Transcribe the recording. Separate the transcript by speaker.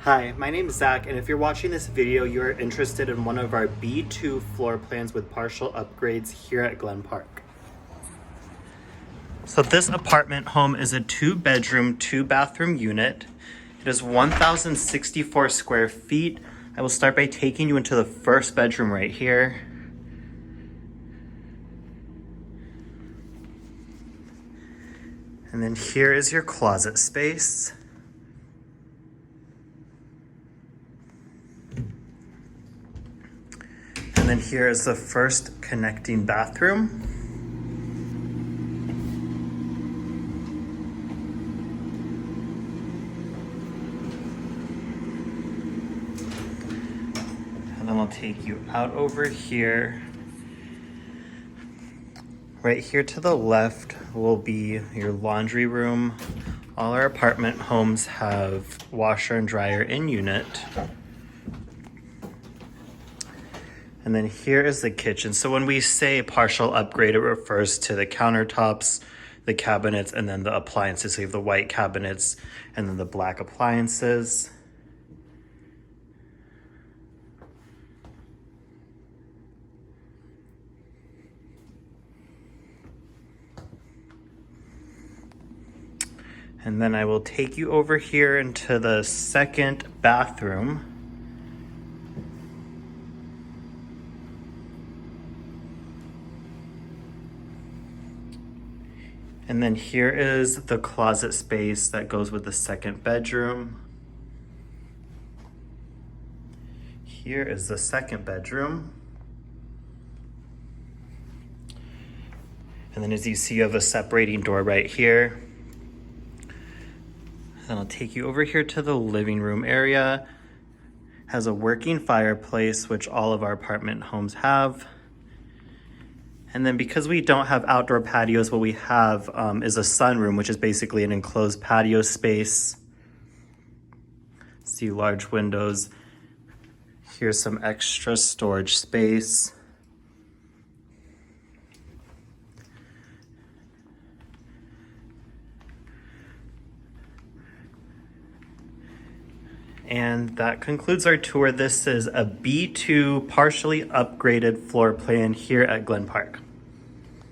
Speaker 1: Hi, my name is Zach, and if you're watching this video, you are interested in one of our B2 floor plans with partial upgrades here at Glen Park. So this apartment home is a 2-bedroom, 2-bathroom unit. It is 1,064 square feet. I will start by taking you into the first bedroom right here. And then here is your closet space. And then here is the first connecting bathroom. And then I'll take you out over here. Right here to the left will be your laundry room. All our apartment homes have washer and dryer in unit. And then here is the kitchen. So when we say partial upgrade, it refers to the countertops, the cabinets, and then the appliances. So you have the white cabinets and then the black appliances. And then I will take you over here into the second bathroom. And then here is the closet space that goes with the second bedroom. Here is the second bedroom. And then as you see, you have a separating door right here. Then I'll take you over here to the living room area. Has a working fireplace, which all of our apartment homes have. And then because we don't have outdoor patios, what we have is a sunroom, which is basically an enclosed patio space. See large windows. Here's some extra storage space. And that concludes our tour. This is a B2 partially upgraded floor plan here at Glen Park.